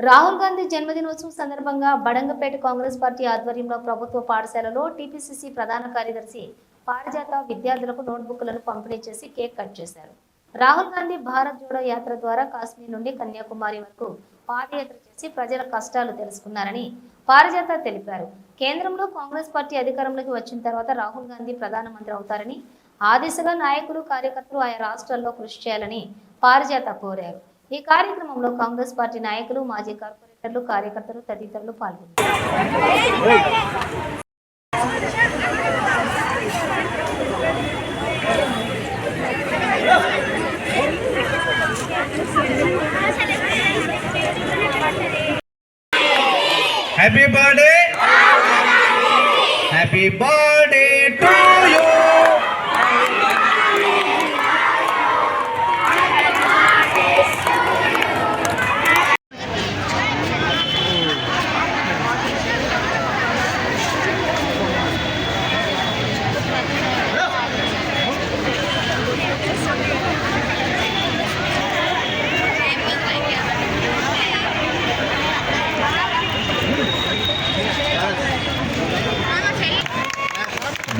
రాహుల్ గాంధీ జన్మదినోత్సవం సందర్భంగా బడంగపేట కాంగ్రెస్ పార్టీ ఆధ్వర్యంలో ప్రభుత్వ పాఠశాలలో టీపీసీసీ ప్రధాన కార్యదర్శి పారిజాత విద్యార్థులకు నోట్బుక్లను పంపిణీ చేసి కేక్ కట్ చేశారు. రాహుల్ గాంధీ భారత్ జోడో యాత్ర ద్వారా కాశ్మీర్ నుండి కన్యాకుమారి వరకు పాదయాత్ర చేసి ప్రజల కష్టాలు తెలుసుకున్నారని పారిజాత తెలిపారు. కేంద్రంలో కాంగ్రెస్ పార్టీ అధికారంలోకి వచ్చిన తర్వాత రాహుల్ గాంధీ ప్రధానమంత్రి అవుతారని, ఆ దిశగా నాయకులు కార్యకర్తలు ఆయా రాష్ట్రాల్లో కృషి చేయాలని పారిజాత కోరారు. ఈ కార్యక్రమంలో కాంగ్రెస్ పార్టీ నాయకులు, మాజీ కార్పొరేటర్లు, కార్యకర్తలు తదితరులు పాల్గొన్నారు. Happy birthday, happy birthday to you.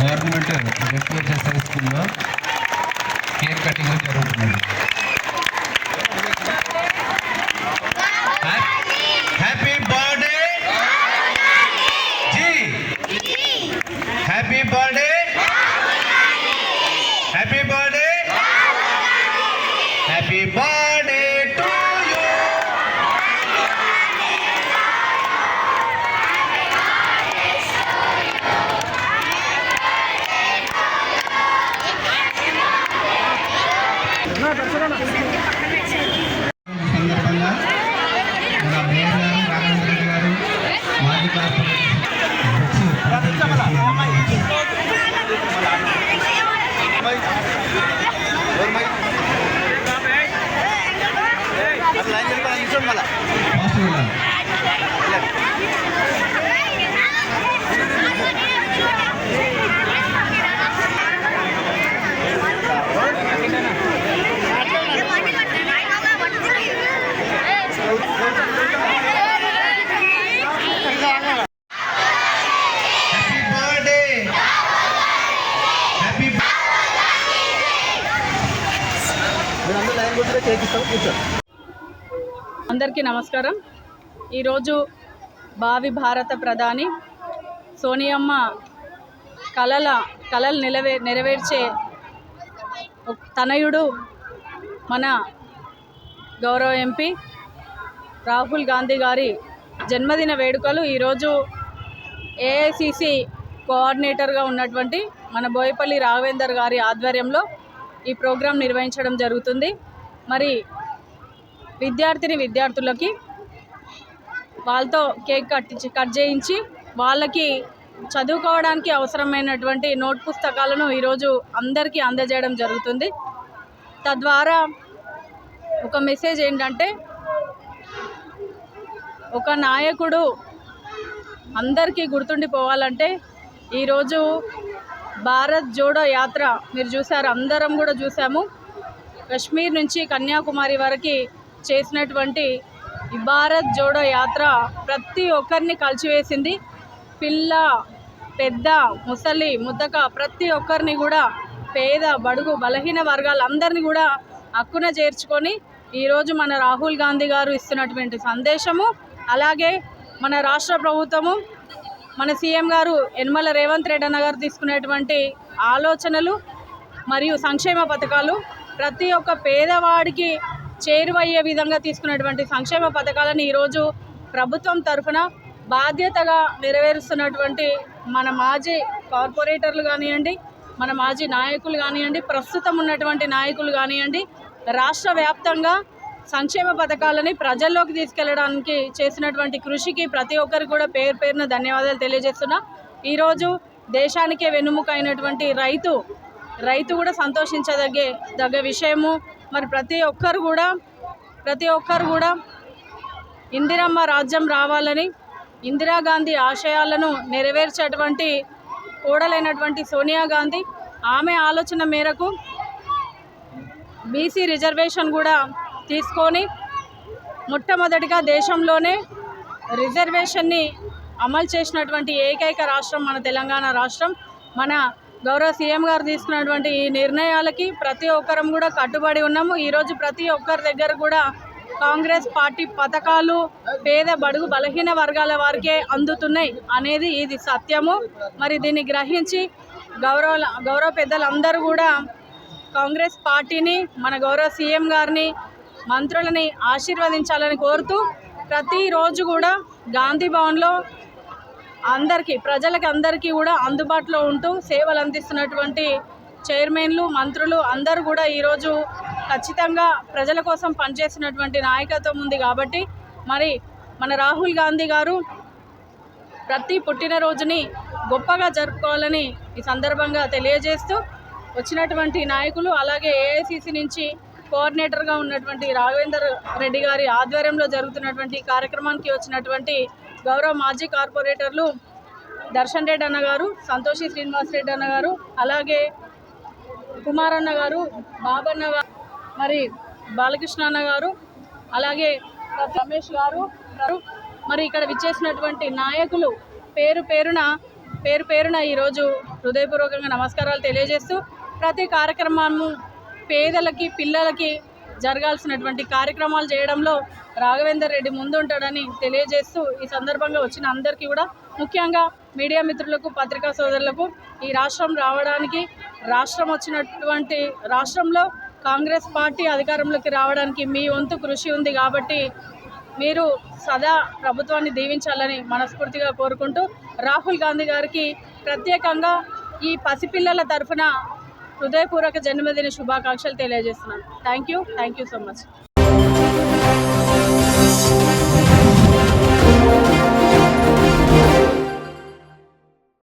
Government residential high స్కూల్లో కేక్ కటింగ్ జరుగుతుంది. హ్యాపీ బర్త్డే జీ, happy birthday, happy birthday, happy birthday to you. సందర్భంగా మన మేయర్ గారు, రాఘవేంద్ర గారు, మాజీ కార్పొరేటర్ అందరికీ నమస్కారం. ఈరోజు భావి భారత ప్రధాని సోనియమ్మ కలలు నెరవేర్చే తనయుడు మన గౌరవ ఎంపీ రాహుల్ గాంధీ గారి జన్మదిన వేడుకలు ఈరోజు ఏఐసిసి కోఆర్డినేటర్గా ఉన్నటువంటి మన బోయపల్లి రాఘవేందర్ గారి ఆధ్వర్యంలో ఈ ప్రోగ్రాం నిర్వహించడం జరుగుతుంది. మరి విద్యార్థులకి వాళ్ళతో కేక్ కట్ చేయించి వాళ్ళకి చదువుకోవడానికి అవసరమైనటువంటి నోట్ పుస్తకాలను ఈరోజు అందరికీ అందజేయడం జరుగుతుంది. తద్వారా ఒక మెసేజ్ ఏంటంటే, ఒక నాయకుడు అందరికీ గుర్తుండిపోవాలంటే ఈరోజు భారత్ జోడో యాత్ర మీరు చూసారు, అందరం కూడా చూసాము. కశ్మీర్ నుంచి కన్యాకుమారి వరకు చేసినటువంటి ఈ భారత్ జోడో యాత్ర ప్రతి ఒక్కరిని కలిసివేసింది. పిల్ల, పెద్ద, ముసలి, ముద్దక ప్రతి ఒక్కరిని కూడా, పేద, బడుగు, బలహీన వర్గాలందరినీ కూడా హక్కున చేర్చుకొని ఈరోజు మన రాహుల్ గాంధీ గారు ఇస్తున్నటువంటి సందేశము, అలాగే మన రాష్ట్ర ప్రభుత్వము, మన సీఎం గారు యనమల రేవంత్ రెడ్డి అన్న గారు తీసుకునేటువంటి ఆలోచనలు మరియు సంక్షేమ పథకాలు, ప్రతి ఒక్క పేదవాడికి చేరువయ్యే విధంగా తీసుకున్నటువంటి సంక్షేమ పథకాలను ఈరోజు ప్రభుత్వం తరఫున బాధ్యతగా నెరవేరుస్తున్నటువంటి మన మాజీ కార్పొరేటర్లు కానివ్వండి, మన మాజీ నాయకులు కానివ్వండి, ప్రస్తుతం ఉన్నటువంటి నాయకులు కానివ్వండి, రాష్ట్ర వ్యాప్తంగా సంక్షేమ పథకాలని ప్రజల్లోకి తీసుకెళ్లడానికి చేసినటువంటి కృషికి ప్రతి ఒక్కరికి కూడా పేరు పేరున ధన్యవాదాలు తెలియజేస్తున్నా. ఈరోజు దేశానికే వెన్నుముక అయినటువంటి రైతు కూడా సంతోషించదగ్గ విషయము. మరి ప్రతి ఒక్కరు కూడా ఇందిరమ్మ రాజ్యం రావాలని, ఇందిరాగాంధీ ఆశయాలను నెరవేర్చేటువంటి కోడలైనటువంటి సోనియా గాంధీ, ఆమె ఆలోచన మేరకు బీసీ రిజర్వేషన్ కూడా తీసుకొని మొట్టమొదటిగా దేశంలోనే రిజర్వేషన్ని అమలు చేసినటువంటి ఏకైక రాష్ట్రం మన తెలంగాణ రాష్ట్రం. మన గౌరవ సీఎం గారు తీసుకున్నటువంటి ఈ నిర్ణయాలకి ప్రతి ఒక్కరం కూడా కట్టుబడి ఉన్నాము. ఈరోజు ప్రతి ఒక్కరి దగ్గర కూడా కాంగ్రెస్ పార్టీ పథకాలు పేద బడుగు బలహీన వర్గాల వారికే అందుతున్నాయి అనేది ఇది సత్యము. మరి దీన్ని గ్రహించి గౌరవ పెద్దలందరూ కూడా కాంగ్రెస్ పార్టీని, మన గౌరవ సీఎం గారిని, మంత్రులని ఆశీర్వదించాలని కోరుతూ ప్రతిరోజు కూడా గాంధీ భవన్లో ప్రజలకి అందరికీ కూడా అందుబాటులో ఉంటూ సేవలు అందిస్తున్నటువంటి చైర్మన్లు, మంత్రులు అందరూ కూడా ఈరోజు ఖచ్చితంగా ప్రజల కోసం పనిచేసినటువంటి నాయకత్వం ఉంది. కాబట్టి మరి మన రాహుల్ గాంధీ గారు ప్రతి పుట్టినరోజుని గొప్పగా జరుపుకోవాలని ఈ సందర్భంగా తెలియజేస్తూ వచ్చినటువంటి నాయకులు, అలాగే ఏఐసిసి నుంచి కోఆర్డినేటర్గా ఉన్నటువంటి రాఘవేందర్ రెడ్డి గారి ఆధ్వర్యంలో జరుగుతున్నటువంటి కార్యక్రమానికి వచ్చినటువంటి గౌరవ మాజీ కార్పొరేటర్లు దర్శన్ రెడ్డి అన్న గారు, సంతోషి శ్రీనివాస్ రెడ్డి అన్న గారు, అలాగే కుమార్ అన్న గారు, బాబన్న గారు, మరి బాలకృష్ణ అన్న గారు, అలాగే రమేష్ గారు, మరి ఇక్కడ విచ్చేసినటువంటి నాయకులు పేరు పేరున ఈరోజు హృదయపూర్వకంగా నమస్కారాలు తెలియజేస్తూ ప్రతి కార్యక్రమము పేదలకి, పిల్లలకి జరగాల్సినటువంటి కార్యక్రమాలు చేయడంలో రాఘవేందర్ రెడ్డి ముందుంటాడని తెలియజేస్తూ ఈ సందర్భంగా వచ్చిన అందరికీ కూడా, ముఖ్యంగా మీడియా మిత్రులకు, పత్రికా సోదరులకు, ఈ రాష్ట్రం రావడానికి, రాష్ట్రంలో కాంగ్రెస్ పార్టీ అధికారంలోకి రావడానికి మీ వంతు కృషి ఉంది. కాబట్టి మీరు సదా ప్రభుత్వాన్ని దీవించాలని మనస్ఫూర్తిగా కోరుకుంటూ రాహుల్ గాంధీ గారికి ప్రత్యేకంగా ఈ పసిపిల్లల తరఫున హృదయపూర్వక జన్మదిన శుభాకాంక్షలు తెలియజేస్తున్నాను. Thank you so much.